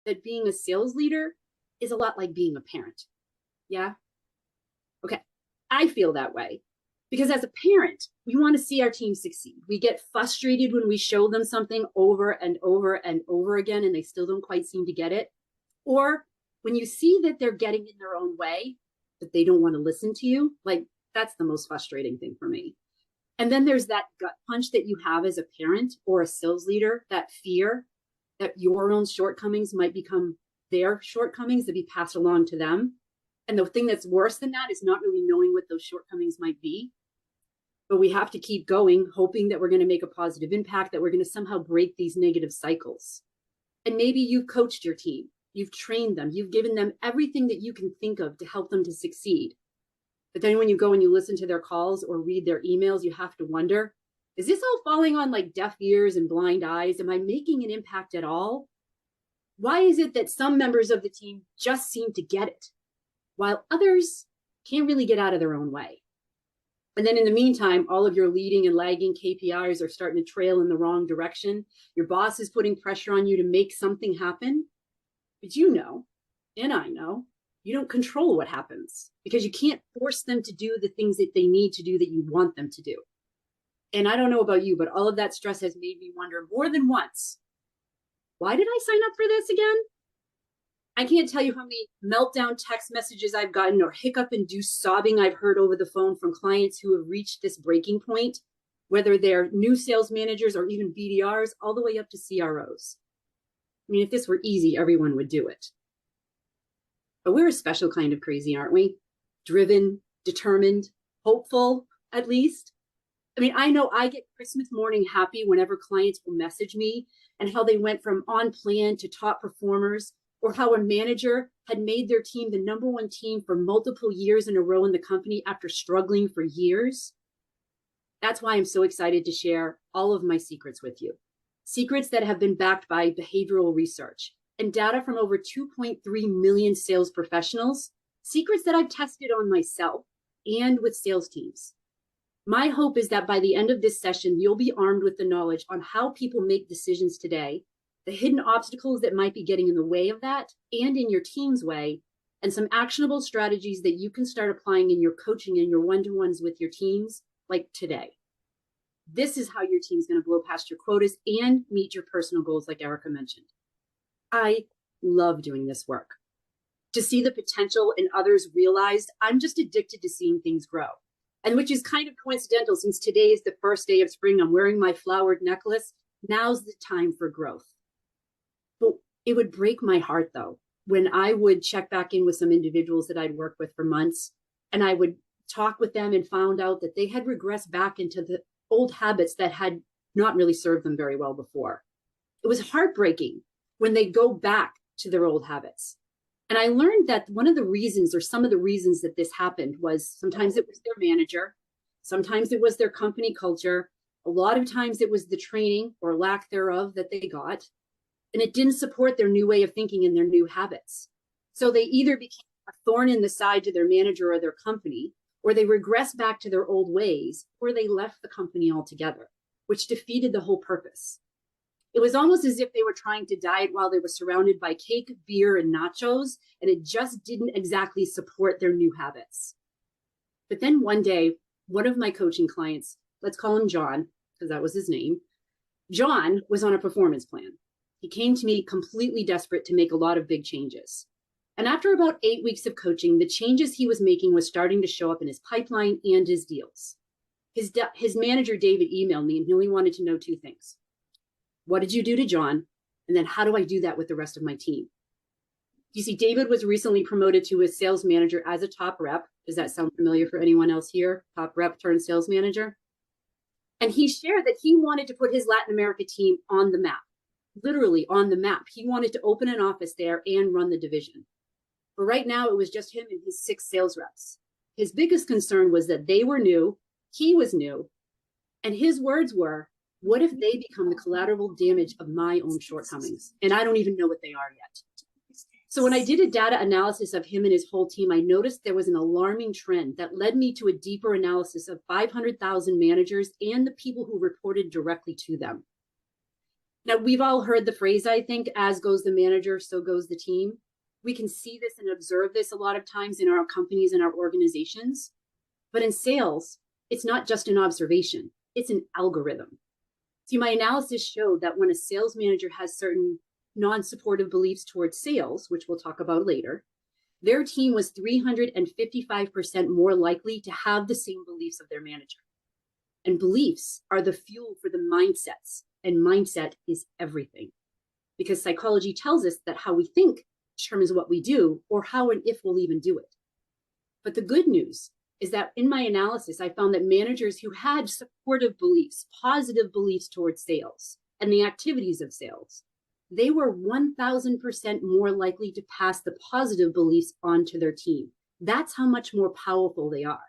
that being a sales leader is a lot like being a parent. Yeah? Okay. I feel that way because as a parent, we want to see our team succeed. We get frustrated when we show them something over and over and over again and they still don't quite seem to get it. Or when you see that they're getting in their own way, that they don't want to listen to you, like that's the most frustrating thing for me. And then there's that gut punch that you have as a parent or a sales leader, that fear that your own shortcomings might become their shortcomings to be passed along to them. And the thing that's worse than that is not really knowing what those shortcomings might be. But we have to keep going, hoping that we're going to make a positive impact, that we're going to somehow break these negative cycles. And maybe you've coached your team, you've trained them, you've given them everything that you can think of to help them to succeed. But then when you go and you listen to their calls or read their emails, you have to wonder, is this all falling on like deaf ears and blind eyes? Am I making an impact at all? Why is it that some members of the team just seem to get it, while others can't really get out of their own way? And then in the meantime, all of your leading and lagging KPIs are starting to trail in the wrong direction. Your boss is putting pressure on you to make something happen. But you know, and I know, you don't control what happens because you can't force them to do the things that they need to do that you want them to do. And I don't know about you, but all of that stress has made me wonder more than once, why did I sign up for this again? I can't tell you how many meltdown text messages I've gotten or hiccup-induced sobbing I've heard over the phone from clients who have reached this breaking point, whether they're new sales managers or even BDRs, all the way up to CROs. I mean, if this were easy, everyone would do it. But we're a special kind of crazy, aren't we? Driven, determined, hopeful, at least. I mean, I know I get Christmas morning happy whenever clients will message me and how they went from on plan to top performers, or how a manager had made their team the #1 team for multiple years in a row in the company after struggling for years. That's why I'm so excited to share all of my secrets with you. Secrets that have been backed by behavioral research and data from over 2.3 million sales professionals, secrets that I've tested on myself and with sales teams. My hope is that by the end of this session, you'll be armed with the knowledge on how people make decisions today, the hidden obstacles that might be getting in the way of that and in your team's way, and some actionable strategies that you can start applying in your coaching and your one-to-ones with your teams, like today. This is how your team's going to blow past your quotas and meet your personal goals, like Erica mentioned. I love doing this work. To see the potential in others realized, I'm just addicted to seeing things grow. And which is kind of coincidental since today is the first day of spring. I'm wearing my flowered necklace. Now's the time for growth. But it would break my heart, though, when I would check back in with some individuals that I'd worked with for months, and I would talk with them and found out that they had regressed back into the old habits that had not really served them very well before. It was heartbreaking when they go back to their old habits. And I learned that one of the reasons, or some of the reasons that this happened, was sometimes it was their manager, sometimes it was their company culture, a lot of times it was the training or lack thereof that they got, and it didn't support their new way of thinking and their new habits. So they either became a thorn in the side to their manager or their company, or they regressed back to their old ways, or they left the company altogether, which defeated the whole purpose. It was almost as if they were trying to diet while they were surrounded by cake, beer, and nachos, and it just didn't exactly support their new habits. But then one day, one of my coaching clients, let's call him John, because that was his name, John was on a performance plan. He came to me completely desperate to make a lot of big changes. And after about 8 weeks of coaching, the changes he was making was starting to show up in his pipeline and his deals. His manager, David, emailed me and he only wanted to know 2 things. What did you do to John? And then how do I do that with the rest of my team? You see, David was recently promoted to a sales manager as a top rep. Does that sound familiar for anyone else here? Top rep turned sales manager. And he shared that he wanted to put his Latin America team on the map, literally on the map. He wanted to open an office there and run the division. But right now it was just him and his 6 sales reps. His biggest concern was that they were new, he was new, and his words were, what if they become the collateral damage of my own shortcomings? And I don't even know what they are yet. So when I did a data analysis of him and his whole team, I noticed there was an alarming trend that led me to a deeper analysis of 500,000 managers and the people who reported directly to them. Now, we've all heard the phrase, I think, as goes the manager, so goes the team. We can see this and observe this a lot of times in our companies and our organizations. But in sales, it's not just an observation, it's an algorithm. See, my analysis showed that when a sales manager has certain non-supportive beliefs towards sales, which we'll talk about later, their team was 355% more likely to have the same beliefs of their manager. And beliefs are the fuel for the mindsets, and mindset is everything. Because psychology tells us that how we think determines what we do, or how and if we'll even do it. But the good news is that in my analysis, I found that managers who had supportive beliefs, positive beliefs towards sales and the activities of sales, they were 1,000% more likely to pass the positive beliefs on to their team. That's how much more powerful they are.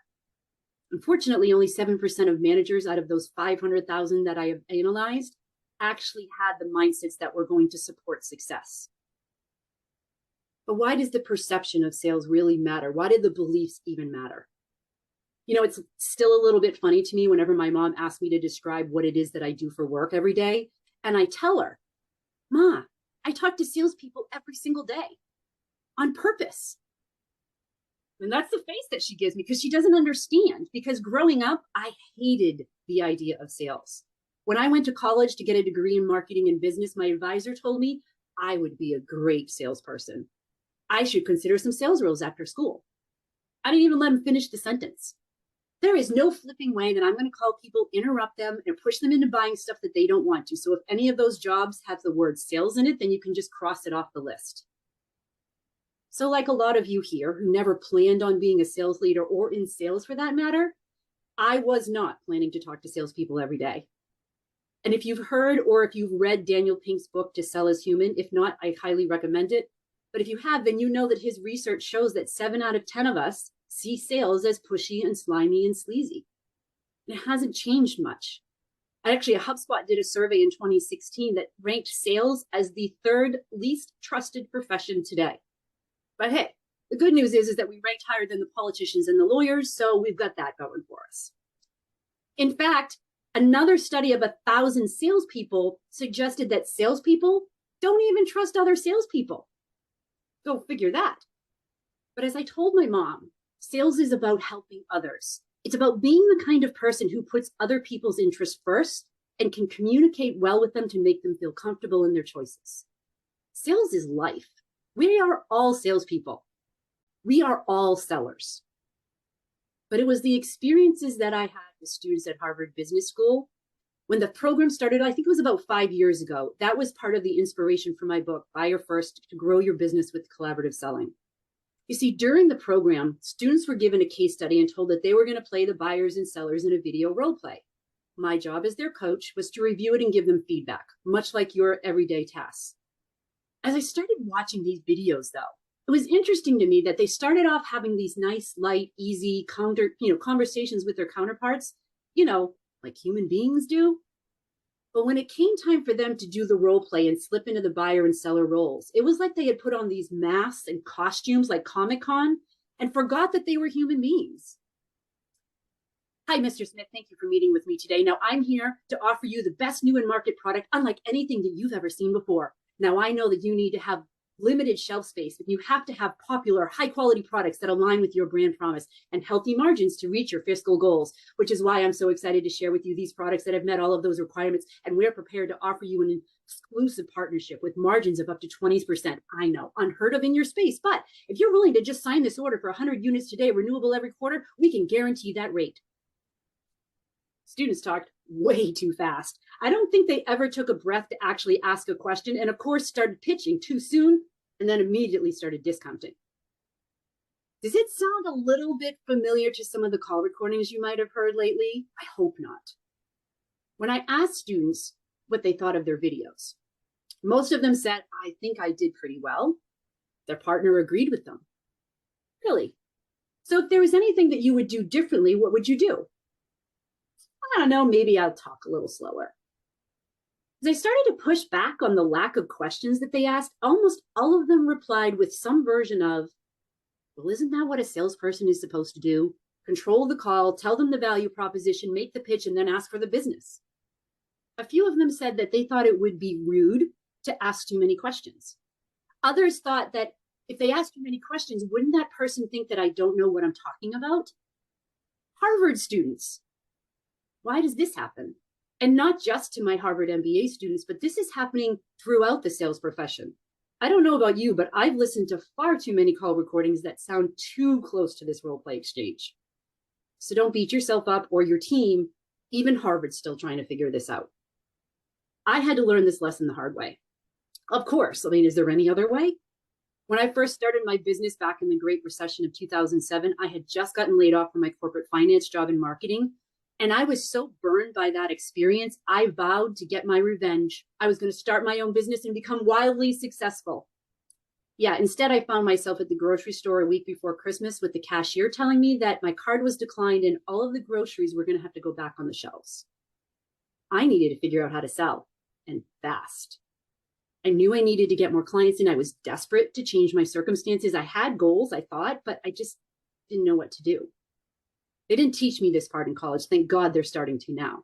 Unfortunately, only 7% of managers out of those 500,000 that I have analyzed actually had the mindsets that were going to support success. But why does the perception of sales really matter? Why did the beliefs even matter? You know, it's still a little bit funny to me whenever my mom asks me to describe what it is that I do for work every day. And I tell her, Ma, I talk to salespeople every single day on purpose. And that's the face that she gives me because she doesn't understand. Because growing up, I hated the idea of sales. When I went to college to get a degree in marketing and business, my advisor told me I would be a great salesperson. I should consider some sales roles after school. I didn't even let him finish the sentence. There is no flipping way that I'm going to call people, interrupt them, and push them into buying stuff that they don't want to. So if any of those jobs have the word sales in it, then you can just cross it off the list. So like a lot of you here who never planned on being a sales leader or in sales for that matter, I was not planning to talk to salespeople every day. And if you've heard or if you've read Daniel Pink's book, To Sell as Human, if not, I highly recommend it. But if you have, then you know that his research shows that 7 out of 10 of us see sales as pushy and slimy and sleazy. It hasn't changed much. Actually, HubSpot did a survey in 2016 that ranked sales as the 3rd least trusted profession today. But hey, the good news is that we ranked higher than the politicians and the lawyers, so we've got that going for us. In fact, another study of 1,000 salespeople suggested that salespeople don't even trust other salespeople. Go figure that. But as I told my mom, sales is about helping others. It's about being the kind of person who puts other people's interests first and can communicate well with them to make them feel comfortable in their choices. Sales is life. We are all salespeople. We are all sellers. But it was the experiences that I had with students at Harvard Business School. When the program started, I think it was about 5 years ago, that was part of the inspiration for my book, Buyer First, to grow your business with collaborative selling. You see, during the program, students were given a case study and told that they were going to play the buyers and sellers in a video role play. My job as their coach was to review it and give them feedback, much like your everyday tasks. As I started watching these videos, though, it was interesting to me that they started off having these nice, light, easy conversations with their counterparts, like human beings do. But when it came time for them to do the role play and slip into the buyer and seller roles, it was like they had put on these masks and costumes like Comic-Con and forgot that they were human beings. Hi, Mr. Smith. Thank you for meeting with me today. Now, I'm here to offer you the best new in market product, unlike anything that you've ever seen before. Now, I know that you need to have limited shelf space, but you have to have popular, high-quality products that align with your brand promise and healthy margins to reach your fiscal goals, which is why I'm so excited to share with you these products that have met all of those requirements, and we're prepared to offer you an exclusive partnership with margins of up to 20%. I know, unheard of in your space, but if you're willing to just sign this order for 100 units today, renewable every quarter, we can guarantee that rate. Students talked way too fast. I don't think they ever took a breath to actually ask a question, and of course started pitching too soon and then immediately started discounting. Does it sound a little bit familiar to some of the call recordings you might have heard lately? I hope not. When I asked students what they thought of their videos, most of them said, I think I did pretty well. Their partner agreed with them. Really? So if there was anything that you would do differently, what would you do? I don't know, maybe I'll talk a little slower. As I started to push back on the lack of questions that they asked, almost all of them replied with some version of, well, isn't that what a salesperson is supposed to do? Control the call, tell them the value proposition, make the pitch, and then ask for the business. A few of them said that they thought it would be rude to ask too many questions. Others thought that if they asked too many questions, wouldn't that person think that I don't know what I'm talking about? Harvard students. Why does this happen? And not just to my Harvard MBA students, but this is happening throughout the sales profession. I don't know about you, but I've listened to far too many call recordings that sound too close to this role play exchange. So don't beat yourself up or your team. Even Harvard's still trying to figure this out. I had to learn this lesson the hard way. Of course, I mean, is there any other way? When I first started my business back in the Great Recession of 2007, I had just gotten laid off from my corporate finance job in marketing. And I was so burned by that experience, I vowed to get my revenge. I was going to start my own business and become wildly successful. Yeah, instead, I found myself at the grocery store a week before Christmas with the cashier telling me that my card was declined and all of the groceries were going to have to go back on the shelves. I needed to figure out how to sell, and fast. I knew I needed to get more clients and I was desperate to change my circumstances. I had goals, I thought, but I just didn't know what to do. They didn't teach me this part in college. Thank God they're starting to now.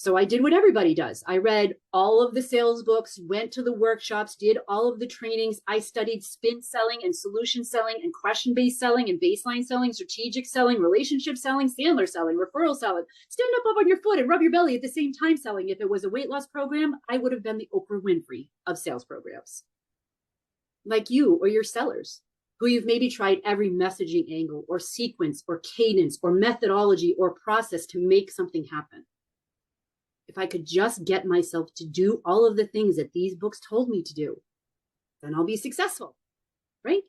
So I did what everybody does. I read all of the sales books, went to the workshops, did all of the trainings. I studied spin selling and solution selling and question-based selling and baseline selling, strategic selling, relationship selling, Sandler selling, referral selling, stand up on your foot and rub your belly at the same time selling. If it was a weight loss program, I would have been the Oprah Winfrey of sales programs. Like you or your sellers, who you've maybe tried every messaging angle or sequence or cadence or methodology or process to make something happen. If I could just get myself to do all of the things that these books told me to do, then I'll be successful, right?